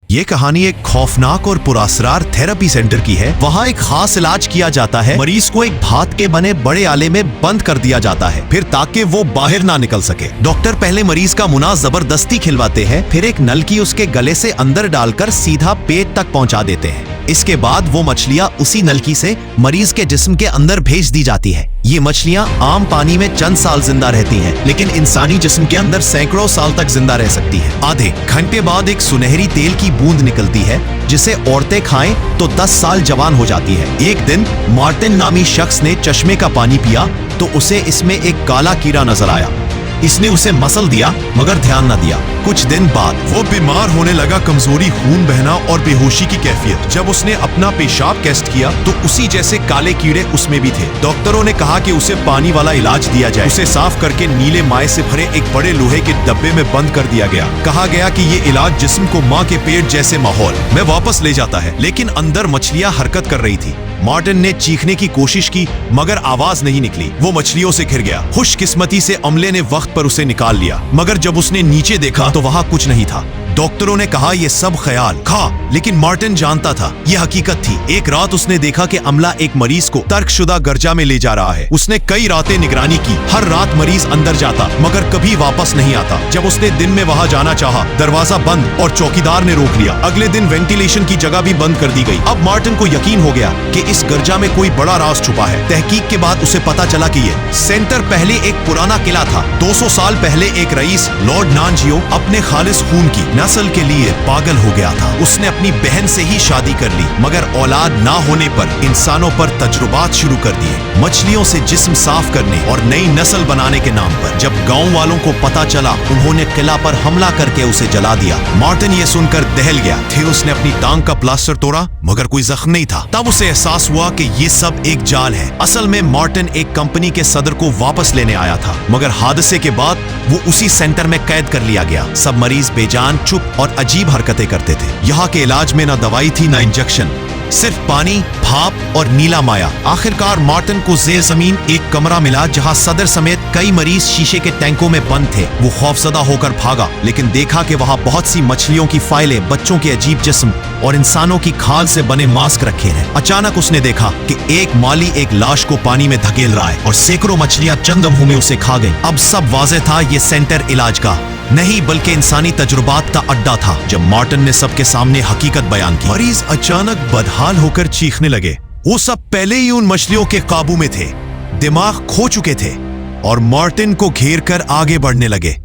ये कहानी एक खौफनाक और पुरअसरार थेरेपी सेंटर की है। वहाँ एक खास इलाज किया जाता है। मरीज को एक धात के बने बड़े आले में बंद कर दिया जाता है, फिर ताकि वो बाहर ना निकल सके। डॉक्टर पहले मरीज का मुंह जबरदस्ती खिलवाते हैं, फिर एक नलकी उसके गले से अंदर डालकर सीधा पेट तक पहुँचा देते हैं। इसके बाद वो मछलियाँ उसी नलकी से मरीज के जिस्म के अंदर भेज दी जाती है। ये मछलियाँ आम पानी में चंद साल जिंदा रहती हैं, लेकिन इंसानी जिस्म के अंदर सैकड़ों साल तक जिंदा रह सकती हैं। आधे घंटे बाद एक सुनहरी तेल की बूंद निकलती है, जिसे औरतें खाएं तो 10 साल जवान हो जाती है। एक दिन मार्टिन नामी शख्स ने चश्मे का पानी पिया तो उसे इसमें एक काला कीड़ा नजर आया। इसने उसे मसल दिया मगर ध्यान न दिया। कुछ दिन बाद वो बीमार होने लगा, कमजोरी, खून बहना और बेहोशी की कैफियत। जब उसने अपना पेशाब टेस्ट किया तो उसी जैसे काले कीड़े उसमें भी थे। डॉक्टरों ने कहा कि उसे पानी वाला इलाज दिया जाए। उसे साफ करके नीले माए से भरे एक बड़े लोहे के डब्बे में बंद कर दिया गया। कहा गया कि ये इलाज जिस्म को माँ के पेट जैसे माहौल में वापस ले जाता है। लेकिन अंदर मछलियाँ हरकत कर रही थी। मार्टिन ने चीखने की कोशिश की मगर आवाज नहीं निकली। वो मछलियों से घिर गया। खुशकिस्मती से अमले ने वक्त पर उसे निकाल लिया, मगर जब उसने नीचे देखा तो वहां कुछ नहीं था। डॉक्टरों ने कहा ये सब ख्याल खा, लेकिन मार्टिन जानता था ये हकीकत थी। एक रात उसने देखा कि अमला एक मरीज को तर्कशुदा गर्जा में ले जा रहा है। उसने कई रातें निगरानी की। हर रात मरीज अंदर जाता मगर कभी वापस नहीं आता। जब उसने दिन में वहां जाना चाहा, दरवाजा बंद और चौकीदार ने रोक लिया। अगले दिन वेंटिलेशन की जगह भी बंद कर दी गई। अब मार्टिन को यकीन हो गया कि इस गर्जा में कोई बड़ा राज छुपा है। तहकीक के बाद उसे पता चला कि ये सेंटर पहले एक पुराना किला था। 200 साल पहले एक रईस लॉर्ड नानजियो अपने खालिस खून की नस्ल के लिए पागल हो गया था। उसने अपनी बहन से ही शादी कर ली, मगर औलाद ना होने पर इंसानों पर तजुर्बात शुरू कर दिए, मछलियों से जिस्म साफ करने और नई नस्ल बनाने के नाम पर। जब गांव वालों को पता चला, उन्होंने किला पर हमला करके उसे जला दिया। मार्टिन ये सुनकर दहल गया। फिर उसने अपनी टांग का प्लास्टर तोड़ा मगर कोई जख्म नहीं था। तब उसे एहसास हुआ कि ये सब एक जाल है। असल में मार्टिन एक कंपनी के सदर को वापस लेने आया था, मगर हादसे के बाद वो उसी सेंटर में कैद कर लिया गया। सब मरीज बेजान, चुप और अजीब हरकतें करते थे। यहाँ के इलाज में ना दवाई थी ना इंजेक्शन, सिर्फ पानी, भाप और नीला माया। आखिरकार मार्टिन को जेर जमीन एक कमरा मिला जहाँ सदर समेत कई मरीज शीशे के टैंकों में बंद थे। वो खौफजदा होकर भागा, लेकिन देखा कि वहाँ बहुत सी मछलियों की फाइलें, बच्चों के अजीब जिस्म और इंसानों की खाल से बने मास्क रखे हैं। अचानक उसने देखा कि एक माली एक लाश को पानी में धकेल रहा है और सैकड़ों मछलियां चंद लम्हों में उसे खा गईं। अब सब वाज़ेह था, ये सेंटर इलाज का नहीं बल्कि इंसानी तजुर्बात का अड्डा था। जब मार्टिन ने सबके सामने हकीकत बयान की, मरीज अचानक बदहाल होकर चीखने लगे। वो सब पहले ही उन मछलियों के काबू में थे, दिमाग खो चुके थे और मार्टिन को घेर कर आगे बढ़ने लगे।